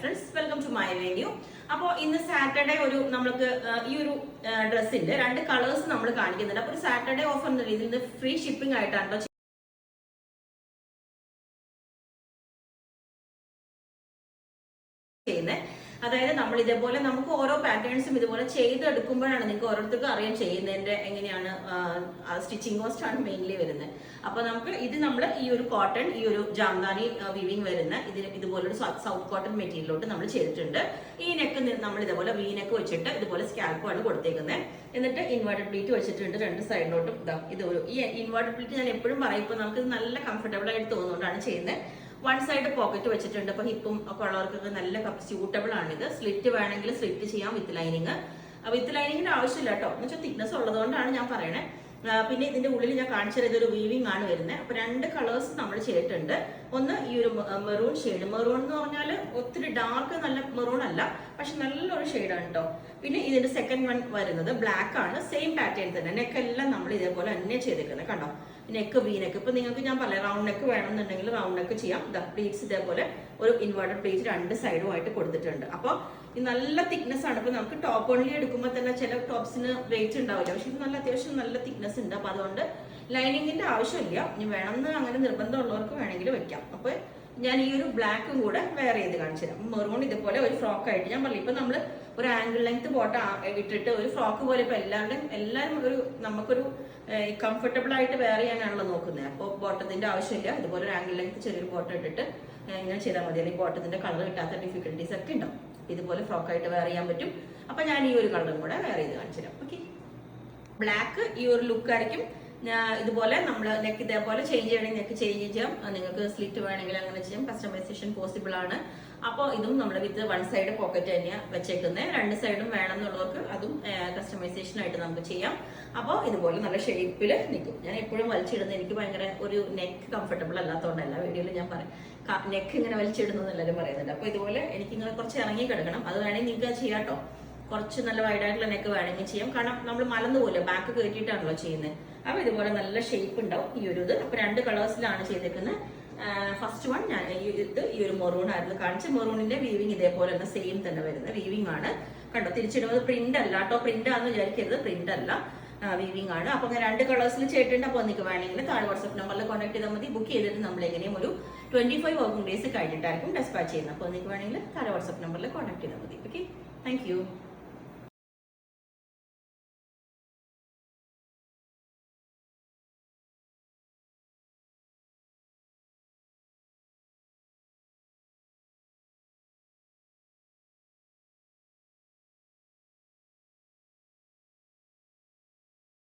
Friends, welcome to my venue. അപ്പോൾ ഇന്ന് Saturday നമ്മൾക്ക് ഈ ഒരു ഡ്രസ്സിന്റെ 2 കളേഴ്സ് നമ്മൾ കാണിക്കുന്നുണ്ട്. അപ്പോൾ ഒരു സാറ്റർഡേ ഓഫർ എന്ന രീതിയിൽ ഫ്രീ ഷിപ്പിംഗ് ആയിട്ടാണ് ചെയ്യുന്നത്. അതായത് നമ്മൾ ഇതേപോലെ നമുക്ക് ഓരോ പാറ്റേൺസും ഇതുപോലെ ചെയ്തെടുക്കുമ്പോഴാണ് നിങ്ങൾക്ക് ഓരോരുത്തർക്കും അറിയാൻ ചെയ്യുന്നതിന്റെ എങ്ങനെയാണ് സ്റ്റിച്ചിങ് കോസ്റ്റ് ആണ് മെയിൻലി വരുന്നത്. അപ്പൊ നമുക്ക് നമ്മൾ ഈ ഒരു കോട്ടൺ, ഈ ഒരു ജാംദാനി വിവിങ് വരുന്ന ഇതുപോലൊരു സൗത്ത് കോട്ടൺ മെറ്റീരിയലോട്ട് നമ്മൾ ചെയ്തിട്ടുണ്ട്. ഈ നെക്ക് നമ്മൾ ഇതേപോലെ വി നെക്ക് വെച്ചിട്ട് ഇതുപോലെ സ്കാൽപ്പാണ് കൊടുത്തേക്കുന്നത്. എന്നിട്ട് ഇൻവേർട്ടഡ് പ്ലീറ്റ് വെച്ചിട്ടുണ്ട് 2 സൈഡിലോട്ടും. ഈ ഇൻവേർട്ടഡ് പ്ലീറ്റ് ഞാൻ എപ്പോഴും പറയും, ഇപ്പൊ നമുക്ക് നല്ല കംഫർട്ടബിൾ ആയിട്ട് തോന്നുകൊണ്ടാണ് ചെയ്യുന്നത്. 1 സൈഡ് പോക്കറ്റ് വെച്ചിട്ടുണ്ട്. അപ്പൊ ഹിപ്പും ഒക്കെ ഉള്ളവർക്കൊക്കെ നല്ല സ്യൂട്ടബിൾ ആണിത്. സ്ലിറ്റ് വേണമെങ്കിൽ സ്ലിറ്റ് ചെയ്യാം വിത്ത് ലൈനിങ്. വിത്ത് ലൈനിങ്ങിന്റെ ആവശ്യമില്ല കേട്ടോ, എന്ന് വെച്ചാൽ തിക്നെസ് ഉള്ളതുകൊണ്ടാണ് ഞാൻ പറയണേ. പിന്നെ ഇതിന്റെ ഉള്ളിൽ ഞാൻ കാണിച്ചത് ഇതൊരു വീവിംഗ് ആണ് വരുന്നത്. അപ്പൊ 2 കളേഴ്സ് നമ്മൾ ചെയ്തിട്ടുണ്ട്. ഒന്ന് ഈ ഒരു മെറൂൺ ഷെയ്ഡ്. മെറൂൺ എന്ന് പറഞ്ഞാൽ ഒത്തിരി ഡാർക്ക് നല്ല മെറൂൺ അല്ല, പക്ഷെ നല്ലൊരു ഷെയ്ഡാണ് കേട്ടോ. പിന്നെ ഇതിന്റെ സെക്കൻഡ് വൺ വരുന്നത് ബ്ലാക്ക് ആണ്. സെയിം പാറ്റേൺ തന്നെ. നെക്കെല്ലാം നമ്മൾ ഇതേപോലെ തന്നെ ചെയ്തേക്കുന്നത് കണ്ടോ. Neck V neck. ഇപ്പൊ നിങ്ങൾക്ക് ഞാൻ പറയാം, റൗണ്ട് നെക്ക് വേണമെന്നുണ്ടെങ്കിൽ റൗണ്ട് നെക്ക് ചെയ്യാം. പ്ലീറ്റ്സ് ഇതേപോലെ ഒരു ഇൻവേർട്ടഡ് പ്ലീറ്റ് 2 സൈഡുമായിട്ട് കൊടുത്തിട്ടുണ്ട്. അപ്പൊ ഇത് നല്ല തിക്നെസ് ആണ്. ഇപ്പൊ നമുക്ക് ടോപ്പ് ഓൺലി എടുക്കുമ്പോൾ തന്നെ ചില ടോപ്സിന് വെയിറ്റ് ഉണ്ടാവില്ല, പക്ഷെ ഇത് നല്ല അത്യാവശ്യം നല്ല തിക്നെസ് ഉണ്ട്. അപ്പൊ അതുകൊണ്ട് ലൈനിങ്ങിന്റെ ആവശ്യമില്ല. ഇനി വേണമെന്ന് അങ്ങനെ നിർബന്ധമുള്ളവർക്ക് വേണമെങ്കിൽ വെക്കാം. അപ്പൊ ഞാൻ ഈ ഒരു ബ്ലാക്കും കൂടെ വെയർ ചെയ്ത് കാണിച്ചു തരാം. മെറൂൺ ഇതുപോലെ ഒരു ഫ്രോക്ക് ആയിട്ട് ഞാൻ പറഞ്ഞു. ഇപ്പൊ നമ്മള് ഒരു ആംഗിൾ ലെങ്ത് ബോട്ടം ഇട്ടിട്ട് ഒരു ഫ്രോക്ക് പോലെ ഇപ്പൊ എല്ലാവരും നമുക്കൊരു കംഫർട്ടബിൾ ആയിട്ട് വെയർ ചെയ്യാനാണല്ലോ നോക്കുന്നത്. അപ്പോൾ ബോട്ടത്തിന്റെ ആവശ്യമില്ല. ഇതുപോലെ ഒരു ആംഗിൾ ലെങ്ത് ചെറിയൊരു ബോട്ടം ഇട്ടിട്ട് ഇങ്ങനെ ചെയ്താൽ മതി. അല്ലെങ്കിൽ ബോട്ടത്തിന്റെ കളർ കിട്ടാത്ത ഡിഫിക്കൽട്ടീസ് ഒക്കെ ഉണ്ടാവും. ഇതുപോലെ ഫ്രോക്ക് ആയിട്ട് വെയർ ചെയ്യാൻ പറ്റും. അപ്പൊ ഞാൻ ഈ ഒരു കളറും കൂടെ വെയർ ചെയ്ത് കാണിച്ചു തരാം. ഓക്കെ, ബ്ലാക്ക് ഈ ഒരു ലുക്ക് ആയിരിക്കും. ഇതുപോലെ നമ്മൾ നെക്ക് ഇതേപോലെ ചേഞ്ച് ചെയ്യണമെങ്കിൽ നെക്ക് ചേഞ്ച് ചെയ്യാം. നിങ്ങൾക്ക് സ്ലിറ്റ് വേണമെങ്കിൽ അങ്ങനെ ചെയ്യാം. കസ്റ്റമൈസേഷൻ പോസിബിൾ ആണ്. അപ്പോൾ ഇതും നമ്മൾ വിത്ത് 1 സൈഡ് പോക്കറ്റ് തന്നെയാണ് വെച്ചേക്കുന്നത്. 2 സൈഡും വേണമെന്നുള്ളവർക്ക് അതും കസ്റ്റമൈസേഷൻ ആയിട്ട് നമുക്ക് ചെയ്യാം. അപ്പോൾ ഇതുപോലെ നല്ല ഷേപ്പിൽ നിൽക്കും. ഞാൻ എപ്പോഴും വലിച്ചിടുന്നത് എനിക്ക് ഭയങ്കര ഒരു നെക്ക് കംഫർട്ടബിൾ അല്ലാത്തതുകൊണ്ടല്ല. വീഡിയോയിൽ ഞാൻ പറയും, നെക്ക് ഇങ്ങനെ വലിച്ചിടുന്നത് എല്ലാവരും പറയുന്നുണ്ട്. അപ്പോൾ ഇതുപോലെ എനിക്കിങ്ങനെ കുറച്ച് ഇറങ്ങി കിടക്കണം. അത് വേണമെങ്കിൽ നിങ്ങൾക്ക് ചെയ്യാം കേട്ടോ. കുറച്ച് നല്ല വൈഡായിട്ടുള്ള നെക്ക് വേണമെങ്കിൽ ചെയ്യാം. കാരണം നമ്മൾ മലന്ന് പോലെ ബാക്ക് കയറ്റിയിട്ടാണല്ലോ ചെയ്യുന്നത്. അപ്പൊ ഇതുപോലെ നല്ല ഷേപ്പ് ഉണ്ടാവും ഈ ഒരു ഇത്. അപ്പൊ 2 കളേഴ്സിലാണ് ചെയ്തേക്കുന്നത്. ഫസ്റ്റ് വൺ ഞാൻ ഈ ഒരു മെറൂൺ ആയിരുന്നു കാണിച്ച. മെറൂണിന്റെ വീവിങ് ഇതേപോലെ തന്നെ സെയിം തന്നെ വരുന്ന വീവിംഗ് ആണ് കണ്ടോ. തിരിച്ചിടുന്നത് പ്രിന്റ് അല്ല കേട്ടോ. പ്രിന്റ് ആണെന്ന് വിചാരിക്കരുത്, പ്രിന്റ് അല്ല, വീവിംഗ് ആണ്. അപ്പൊ 2 കളേഴ്സിൽ ചെയ്തിട്ടുണ്ട്. അപ്പോൾ നിങ്ങൾക്ക് വേണമെങ്കിൽ താഴെ വാട്സ്ആപ്പ് നമ്പറിൽ കോൺടാക്ട് ചെയ്താൽ മതി. ബുക്ക് ചെയ്തിട്ട് നമ്മൾ എങ്ങനെയും ഒരു 25 വർക്കിംഗ് ഡേയ്സ് കഴിഞ്ഞിട്ടായിരിക്കും ഡെസ്പാച്ച് ചെയ്യുന്നത്. അപ്പോൾ നിങ്ങൾക്ക് വേണമെങ്കിൽ താഴെ വാട്സ്ആപ്പ് നമ്പറിൽ കോൺടാക്ട് ചെയ്താൽ മതി. Okay, thank you.